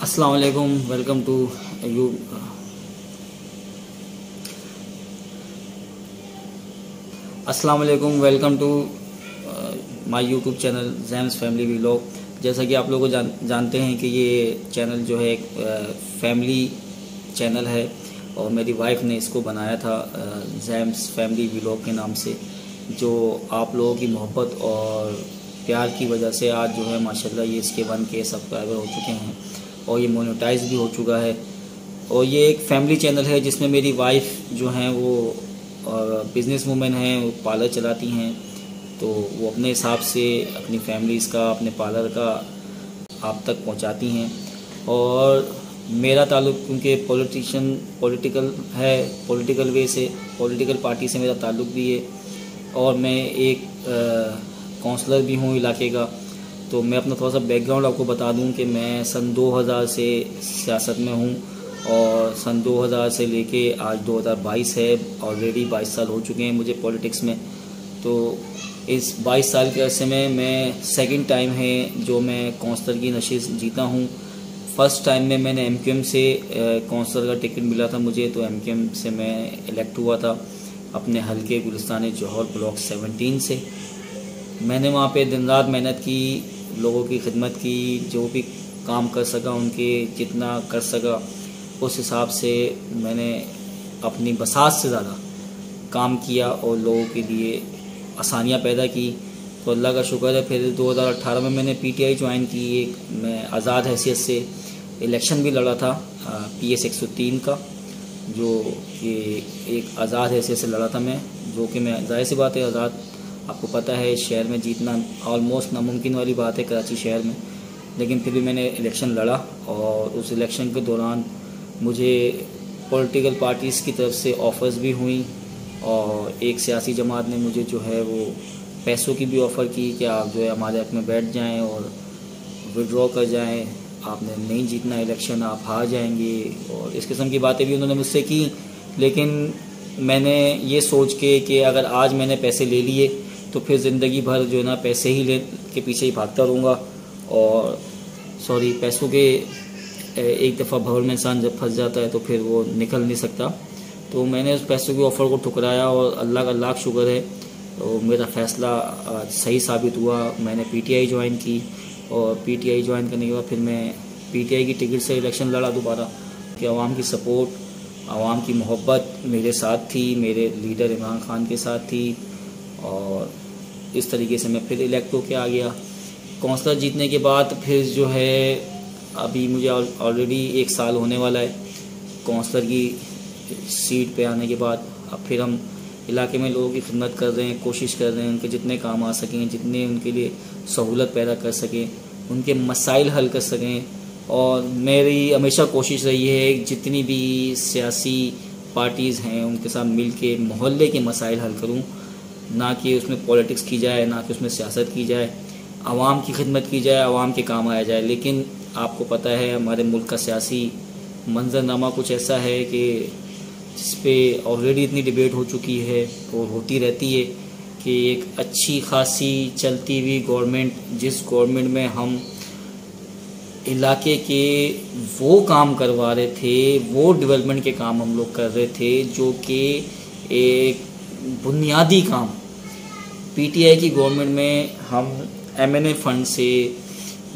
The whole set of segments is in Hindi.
अस्सलाम वालेकुम, वेलकम टू यू। अस्सलाम वालेकुम, welcome to my YouTube channel James family vlog. जैसा कि आप लोग जानते हैं कि ये चैनल जो है एक फैमिली चैनल है और मेरी वाइफ ने इसको बनाया था जैम्स फैमिली व्लॉग के नाम से, जो आप लोगों की मोहब्बत और प्यार की वजह से आज जो है माशाल्लाह ये इसके 1K सब्सक्राइबर हो चुके हैं और ये मोनेटाइज भी हो चुका है। और ये एक फैमिली चैनल है जिसमें मेरी वाइफ जो हैं वो बिज़नेस वूमेन हैं, वो पार्लर चलाती हैं, तो वो अपने हिसाब से अपनी फैमिलीज़ का, अपने पार्लर का आप तक पहुंचाती हैं। और मेरा ताल्लुक़ क्योंकि पॉलिटिकल है, पॉलिटिकल वे से, पॉलिटिकल पार्टी से मेरा ताल्लुक़ भी है और मैं एक काउंसलर भी हूँ इलाके का। तो मैं अपना थोड़ा सा बैकग्राउंड आपको बता दूं कि मैं सन 2000 से सियासत में हूं और सन 2000 से लेके आज 2022 है, ऑलरेडी 22 साल हो चुके हैं मुझे पॉलिटिक्स में। तो इस 22 साल के अरसे में मैं सेकंड टाइम है जो मैं काउंसलर की नशिस्त जीता हूं। फर्स्ट टाइम में मैंने MQM से काउंसलर का टिकट मिला था मुझे, तो MQM से मैं इलेक्ट हुआ था अपने हल्के गुलिस्तान जौहर ब्लॉक 17 से। मैंने वहाँ पे दिन रात मेहनत की, लोगों की खिदमत की, जो भी काम कर सका उनके जितना कर सका उस हिसाब से मैंने अपनी बसात से ज़्यादा काम किया और लोगों के लिए आसानियाँ पैदा की। तो अल्लाह का शुक्र है, फिर 2018 में मैंने PTI ज्वाइन की। एक मैं आज़ाद हैसियत से इलेक्शन भी लड़ा था PS 103 का, जो कि एक आज़ाद हैसियत से लड़ा था मैं, जो कि मैं ज़ाहिर सी बात है आज़ाद आपको पता है शहर में जीतना ऑलमोस्ट नामुमकिन वाली बात है कराची शहर में, लेकिन फिर भी मैंने इलेक्शन लड़ा। और उस इलेक्शन के दौरान मुझे पॉलिटिकल पार्टीज़ की तरफ से ऑफ़र्स भी हुई और एक सियासी जमात ने मुझे जो है वो पैसों की भी ऑफ़र की कि आप जो है हमारे हक़ में बैठ जाएं और विड्रॉ कर जाएं, आपने नहीं जीतना इलेक्शन, आप हार जाएंगे, और इस किस्म की बातें भी उन्होंने मुझसे की। लेकिन मैंने ये सोच के कि अगर आज मैंने पैसे ले लिए तो फिर ज़िंदगी भर जो है ना पैसे ही ले के पीछे ही भागता रहूँगा। और पैसों के एक दफ़ा भंवर में इंसान जब फंस जाता है तो फिर वो निकल नहीं सकता। तो मैंने उस पैसों के ऑफ़र को ठुकराया और अल्लाह का लाख शुक्र है, तो मेरा फ़ैसला सही साबित हुआ। मैंने PTI ज्वाइन की और PTI ज्वाइन करने के बाद फिर मैं PTI की टिकट से इलेक्शन लड़ा दोबारा कि आवाम की सपोर्ट, आवाम की मोहब्बत मेरे साथ थी, मेरे लीडर इमरान खान के साथ थी, और इस तरीके से मैं फिर इलेक्ट होके आ गया। काउंसलर जीतने के बाद फिर जो है अभी मुझे ऑलरेडी 1 साल होने वाला है काउंसलर की सीट पे आने के बाद। अब फिर हम इलाके में लोगों की खिदमत कर रहे हैं, कोशिश कर रहे हैं उनके जितने काम आ सकें, जितने उनके लिए सहूलत पैदा कर सकें, उनके मसाइल हल कर सकें। और मेरी हमेशा कोशिश रही है जितनी भी सियासी पार्टीज़ हैं उनके साथ मिल के मोहल्ले के मसाइल हल करूँ, ना कि उसमें पॉलिटिक्स की जाए, ना कि उसमें सियासत की जाए, आवाम की खिदमत की जाए, आवाम के काम आया जाए। लेकिन आपको पता है हमारे मुल्क का सियासी मंजरनामा कुछ ऐसा है कि जिस पे ऑलरेडी इतनी डिबेट हो चुकी है और होती रहती है कि एक अच्छी खासी चलती हुई गवर्नमेंट, जिस गवर्नमेंट में हम इलाके के वो काम करवा रहे थे, वो डेवलपमेंट के काम हम लोग कर रहे थे जो कि एक बुनियादी काम, PTI की गवर्नमेंट में हम MNA फ़ंड से,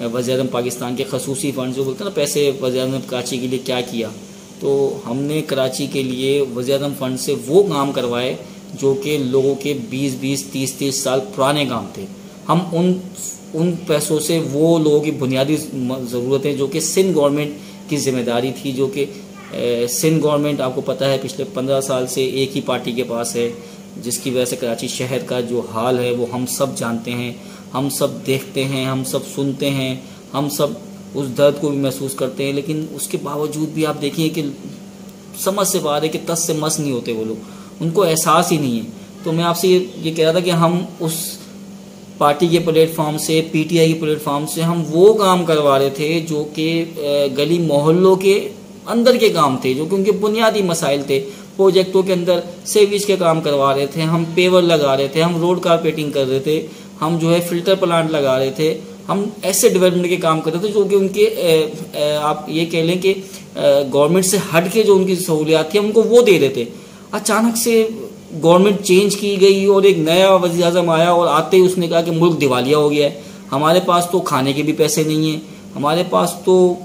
वज़ीर-ए-आज़म पाकिस्तान के खसूसी फ़ंड जो बोलते हैं ना पैसे, वज़ीर-ए-आज़म ने कराची के लिए क्या किया, तो हमने कराची के लिए वज़ीर-ए-आज़म फ़ंड से वो काम करवाए जो कि लोगों के 20-20, 30-30 साल पुराने काम थे। हम उन पैसों से वो लोगों की बुनियादी ज़रूरतें जो कि सिंध गवर्नमेंट की ज़िम्मेदारी थी, जो कि सिंध गवर्नमेंट आपको पता है पिछले 15 साल से एक ही पार्टी के पास है, जिसकी वजह से कराची शहर का जो हाल है वो हम सब जानते हैं, हम सब देखते हैं, हम सब सुनते हैं, हम सब उस दर्द को भी महसूस करते हैं। लेकिन उसके बावजूद भी आप देखिए कि समझ से बाहर है कि तस से मस नहीं होते वो लोग, उनको एहसास ही नहीं है। तो मैं आपसे ये कह रहा था कि हम उस पार्टी के प्लेटफॉर्म से, PTI के प्लेटफॉर्म से हम वो काम करवा रहे थे जो कि गली मोहल्लों के अंदर के काम थे, जो कि उनके बुनियादी मसाइल थे। प्रोजेक्टों के अंदर सेविज के काम करवा रहे थे, हम पेवर लगा रहे थे, हम रोड कारपेटिंग कर रहे थे, हम जो है फ़िल्टर प्लांट लगा रहे थे, हम ऐसे डेवलपमेंट के काम करते थे जो कि उनके आप ये कह लें कि गवर्नमेंट से हट के जो उनकी सहूलियात थी उनको वो दे देते। अचानक से गवर्नमेंट चेंज की गई और एक नया वज़ीर आज़म आया और आते ही उसने कहा कि मुल्क दिवालिया हो गया है, हमारे पास तो खाने के भी पैसे नहीं हैं, हमारे पास तो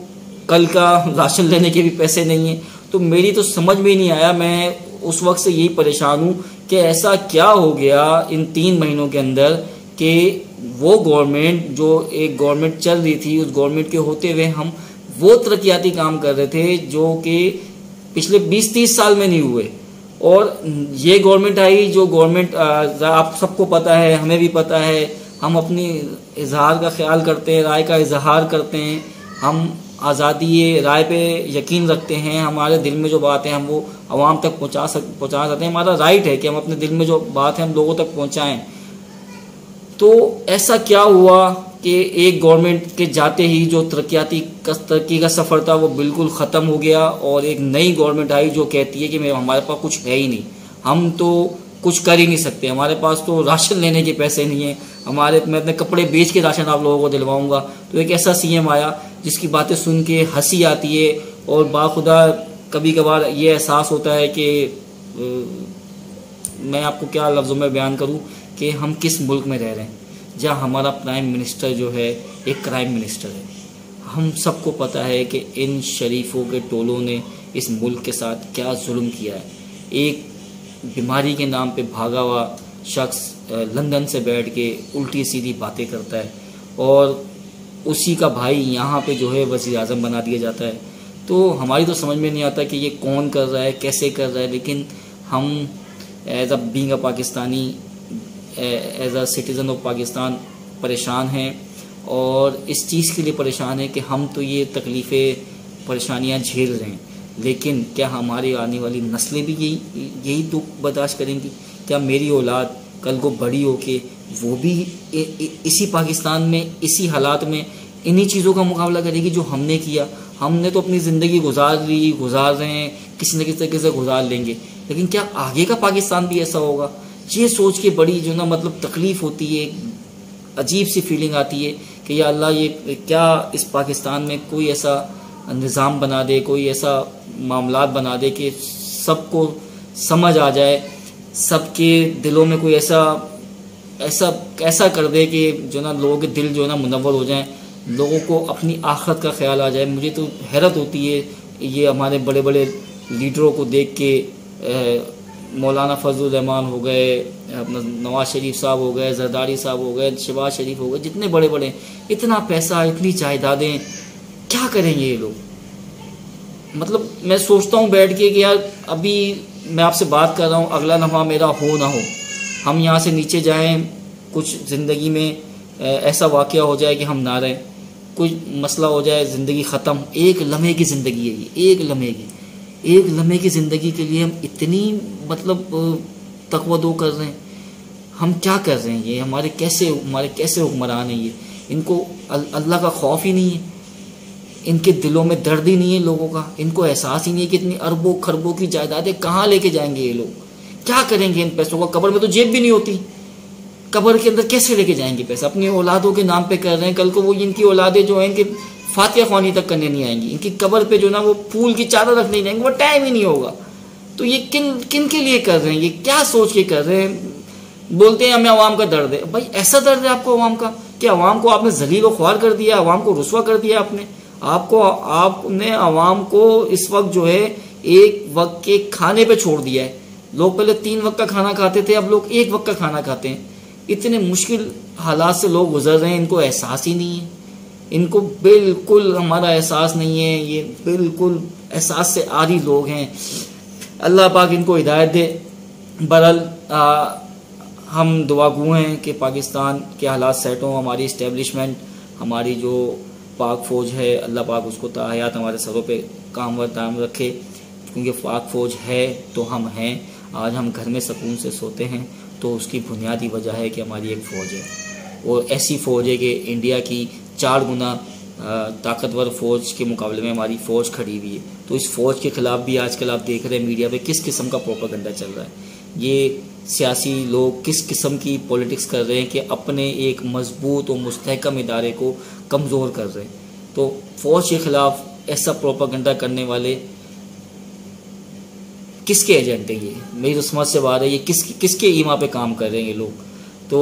कल का राशन लेने के भी पैसे नहीं हैं। तो मेरी तो समझ में नहीं आया, मैं उस वक्त से यही परेशान हूँ कि ऐसा क्या हो गया इन 3 महीनों के अंदर कि वो गवर्नमेंट जो एक गवर्नमेंट चल रही थी, उस गवर्नमेंट के होते हुए हम वो तरक्याती काम कर रहे थे जो कि पिछले 20-30 साल में नहीं हुए। और ये गवर्नमेंट आई जो गवर्नमेंट आप सबको पता है, हमें भी पता है, हम अपनी इजहार का ख्याल करते हैं, राय का इजहार करते हैं, हम आज़ादी राय पे यकीन रखते हैं, हमारे दिल में जो बात है हम वो आवाम तक पहुँचा सकते हैं, हमारा राइट है कि हम अपने दिल में जो बात है हम लोगों तक पहुँचाएं। तो ऐसा क्या हुआ कि एक गवर्नमेंट के जाते ही जो तरक्की का सफ़र था वो बिल्कुल ख़त्म हो गया और एक नई गवर्नमेंट आई जो कहती है कि हमारे पास कुछ है ही नहीं, हम तो कुछ कर ही नहीं सकते, हमारे पास तो राशन लेने के पैसे नहीं है, मैं अपने कपड़े बेच के राशन आप लोगों को दिलवाऊंगा। तो एक ऐसा सीएम आया जिसकी बातें सुन के हंसी आती है और बाखुदा कभी कभार ये एहसास होता है कि मैं आपको क्या लफ्ज़ों में बयान करूं कि हम किस मुल्क में रह रहे हैं जहां हमारा प्राइम मिनिस्टर जो है एक क्राइम मिनिस्टर है। हम सबको पता है कि इन शरीफों के टोलों ने इस मुल्क के साथ क्या जुल्म किया है। एक बीमारी के नाम पे भागा हुआ शख्स लंदन से बैठ के उल्टी सीधी बातें करता है और उसी का भाई यहाँ पे जो है वज़ीर आज़म बना दिया जाता है। तो हमारी तो समझ में नहीं आता कि ये कौन कर रहा है, कैसे कर रहा है, लेकिन हम as a being a Pakistani, as a citizen of Pakistan परेशान हैं और इस चीज़ के लिए परेशान हैं कि हम तो ये तकलीफ़ें परेशानियाँ झेल रहे हैं, लेकिन क्या हमारी आने वाली नस्लें भी यही दुख बर्दाश्त करेंगी? क्या मेरी औलाद कल को बड़ी हो के वो भी इसी पाकिस्तान में, इसी हालात में इन्हीं चीज़ों का मुकाबला करेगी जो हमने किया? हमने तो अपनी ज़िंदगी गुजार रहे हैं, किसी न किसी तरीके से गुजार लेंगे, लेकिन क्या आगे का पाकिस्तान भी ऐसा होगा? ये सोच के बड़ी जो ना मतलब तकलीफ़ होती है, अजीब सी फीलिंग आती है कि या अल्लाह ये क्या इस पाकिस्तान में कोई ऐसा निज़ाम बना दे, कोई ऐसा मामलात बना दे कि सबको समझ आ जाए, सबके दिलों में कोई ऐसा कर दे कि जो ना लोगों के दिल जो ना मुनव्वर हो जाएं, लोगों को अपनी आखिरत का ख्याल आ जाए। मुझे तो हैरत होती है ये हमारे बड़े बड़े लीडरों को देख के, मौलाना फजलुर रहमान हो गए, अपना नवाज शरीफ साहब हो गए, जरदारी साहब हो गए, शहबाज शरीफ हो गए, जितने बड़े बड़े, इतना पैसा, इतनी जायदादें, क्या करेंगे ये लोग? मतलब मैं सोचता हूँ बैठ के कि यार अभी मैं आपसे बात कर रहा हूँ, अगला लम्हा मेरा हो ना हो, हम यहाँ से नीचे जाएं, कुछ ज़िंदगी में ऐसा वाक़या हो जाए कि हम ना रहें, कोई मसला हो जाए, ज़िंदगी ख़त्म। एक लम्हे की ज़िंदगी है ये, एक लम्हे की ज़िंदगी के लिए हम इतनी मतलब तकवदो कर रहे हैं। हम क्या कर रहे हैं? ये हमारे कैसे हुक्मरान हैं ये? इनको अल्लाह का खौफ ही नहीं है, इनके दिलों में दर्द ही नहीं है लोगों का, इनको एहसास ही नहीं है कि इतनी अरबों खरबों की जायदादें कहाँ लेके जाएंगे ये लोग, क्या करेंगे इन पैसों का? कब्र में तो जेब भी नहीं होती, कब्र के अंदर कैसे लेके जाएंगे पैसा? अपनी औलादों के नाम पे कर रहे हैं, कल को वो इनकी औलादें जो हैं इनके फातिहा ख्वानी तक करने नहीं आएंगी, इनकी कब्र पे जो ना वो फूल की चादर रखने नहीं जाएंगे, वो टाइम ही नहीं होगा। तो ये किन के लिए कर रहे हैं? ये क्या सोच के कर रहे हैं? बोलते हैं हमें अवाम का दर्द है। भाई ऐसा दर्द है आपको अवाम का कि अवाम को आपने जलील व ख्वार कर दिया, अवाम को रुसवा कर दिया आपने अवाम को इस वक्त जो है एक वक्त के खाने पे छोड़ दिया है। लोग पहले 3 वक्त का खाना खाते थे, अब लोग 1 वक्त का खाना खाते हैं। इतने मुश्किल हालात से लोग गुजर रहे हैं, इनको एहसास ही नहीं है, इनको बिल्कुल हमारा एहसास नहीं है, ये बिल्कुल एहसास से आदी लोग हैं। अल्लाह पाक इनको हिदायत दे। बहरहाल हम दुआगू हैं कि पाकिस्तान के हालात सेट हों, हमारी इस्टेब्लिशमेंट, हमारी जो पाक फ़ौज है, अल्लाह पाक उसको ताहयात हमारे सरों पे कायम रखे, क्योंकि पाक फ़ौज है तो हम हैं। आज हम घर में सुकून से सोते हैं तो उसकी बुनियादी वजह है कि हमारी एक फ़ौज है, और ऐसी फ़ौज है कि इंडिया की 4 गुना ताकतवर फ़ौज के मुकाबले में हमारी फ़ौज खड़ी हुई है। तो इस फ़ौज के ख़िलाफ़ भी आजकल आप देख रहे हैं मीडिया पे किस किस्म का प्रोपेगेंडा चल रहा है। ये सियासी लोग किस किस्म की पॉलिटिक्स कर रहे हैं कि अपने एक मजबूत और मुस्तहकम इदारे को कमज़ोर कर रहे हैं। तो फ़ौज के ख़िलाफ़ ऐसा प्रोपागेंडा करने वाले किसके एजेंट हैं? ये मेरी तो समझ से बाहर है। ये किसके ईमा पे काम कर रहे हैं ये लोग? तो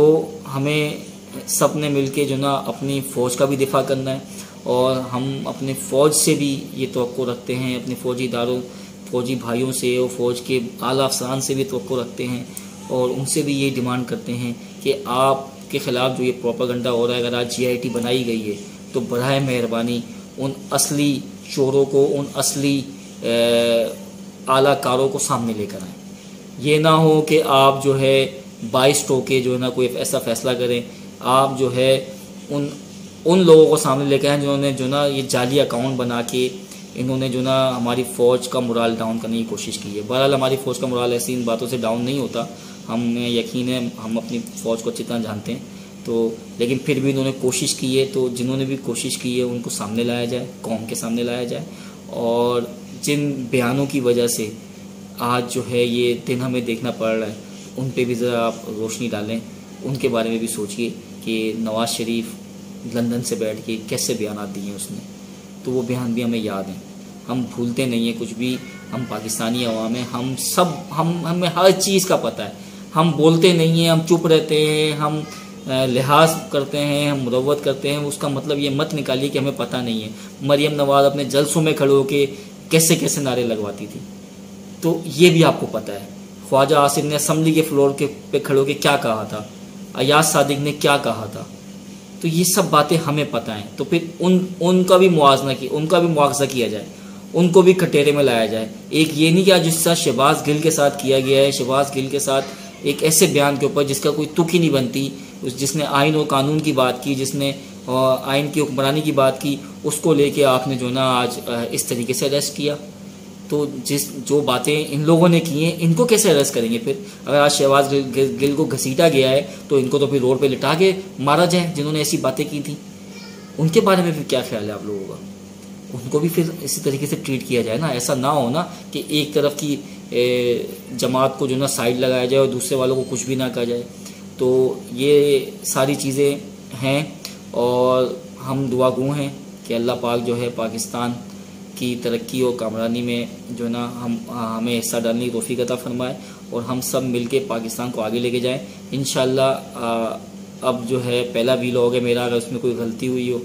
हमें सब ने मिल के जो ना अपनी फ़ौज का भी दिफा करना है, और हम अपने फ़ौज से भी ये तवक्को रखते हैं, अपने फ़ौजी इदारों, फ़ौजी भाइयों से और फ़ौज के आला अफसरान से भी तवक्को रखते हैं, और उनसे भी ये डिमांड करते हैं कि आपके ख़िलाफ़ जो ये प्रोपागेंडा हो रहा है, अगर आज GIT बनाई गई है तो बराए मेहरबानी उन असली चोरों को, उन असली आला कारों को सामने लेकर आएँ। ये ना हो कि आप जो है 22 टोके जो है ना कोई ऐसा फैसला करें, आप जो है उन लोगों को सामने लेकर आएँ जिन्होंने जो ना ये जाली अकाउंट बना के इन्होंने जो ना हमारी फ़ौज का मोराल डाउन करने की कोशिश की है। बहरहाल हमारी फ़ौज का मोराल ऐसी इन बातों से डाउन नहीं होता, हमें यकीन है, हम अपनी फ़ौज को अच्छी तरह जानते हैं। तो लेकिन फिर भी इन्होंने कोशिश की है, तो जिन्होंने भी कोशिश की है उनको सामने लाया जाए, कौम के सामने लाया जाए। और जिन बयानों की वजह से आज जो है ये दिन हमें देखना पड़ रहा है, उन पे भी ज़रा आप रोशनी डालें, उनके बारे में भी सोचिए कि नवाज़ शरीफ लंदन से बैठ के कैसे बयान दिए उसने, तो वो बयान भी हमें याद हैं। हम भूलते नहीं हैं कुछ भी, हम पाकिस्तानी अवाम हैं, हम सब हमें हर चीज़ का पता है। हम बोलते नहीं हैं, हम चुप रहते हैं, हम लिहाज करते हैं, हम मुरव्वत करते हैं, उसका मतलब ये मत निकालिए कि हमें पता नहीं है। मरियम नवाज़ अपने जलसों में खड़े होकर कैसे कैसे नारे लगवाती थी, तो ये भी आपको पता है। ख्वाजा आसिफ ने असम्बली के फ्लोर पे खड़े होकर क्या कहा था, अयाज सादिक ने क्या कहा था, तो ये सब बातें हमें पता हैं। तो फिर उनका भी मुआवजा किया जाए, उनको भी कटेरे में लाया जाए। एक ये नहीं कि जिस साथ शहबाज गिल के साथ किया गया है, शहबाज गिल के साथ एक ऐसे बयान के ऊपर जिसका कोई तुक ही नहीं बनती, जिसने आइन और कानून की बात की, जिसने आइन की हुक्मरानी की बात की, उसको लेके आपने जो ना आज इस तरीके से अरेस्ट किया। तो जो बातें इन लोगों ने की हैं, इनको कैसे अरेस्ट करेंगे फिर? अगर आज शहबाज गिल को घसीटा गया है तो इनको तो फिर रोड पे लिटा के मारा जाए, जिन्होंने ऐसी बातें की थी। उनके बारे में फिर क्या ख्याल है आप लोगों का? उनको भी फिर इसी तरीके से ट्रीट किया जाए ना। ऐसा ना हो ना कि एक तरफ की जमात को जो ना साइड लगाया जाए और दूसरे वालों को कुछ भी ना कहा जाए। तो ये सारी चीज़ें हैं, और हम दुआगो हैं कि अल्लाह पाक जो है पाकिस्तान की तरक्की और कामरानी में जो ना हमें हिस्सा डालने की तौफीक अता फरमाए, और हम सब मिलके पाकिस्तान को आगे लेके जाएं इंशाअल्लाह। अब जो है पहला वीलॉग है मेरा, अगर उसमें कोई गलती हुई हो,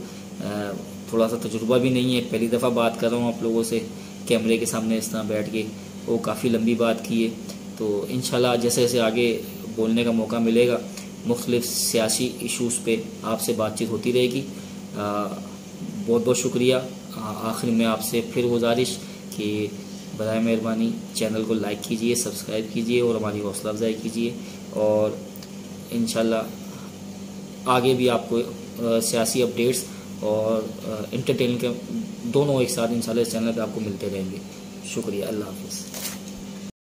थोड़ा सा तजुर्बा भी नहीं है, पहली दफ़ा बात कर रहा हूँ आप लोगों से कैमरे के सामने इस तरह बैठ के, वो काफ़ी लंबी बात की है। तो इंशाल्लाह जैसे जैसे आगे बोलने का मौका मिलेगा, मुख्तलिफ सियासी इशूज़ पे आपसे बातचीत होती रहेगी। बहुत बहुत शुक्रिया। आखिर में आपसे फिर गुजारिश कि बराए मेहरबानी चैनल को लाइक कीजिए, सब्सक्राइब कीजिए और हमारी हौसला अफजाई कीजिए, और इंशाल्लाह आगे भी आपको सियासी अपडेट्स और एंटरटेनमेंट के दोनों एक साथ इंशाल्लाह इस चैनल पे आपको मिलते रहेंगे। शुक्रिया, अल्लाह हाफ़िज़।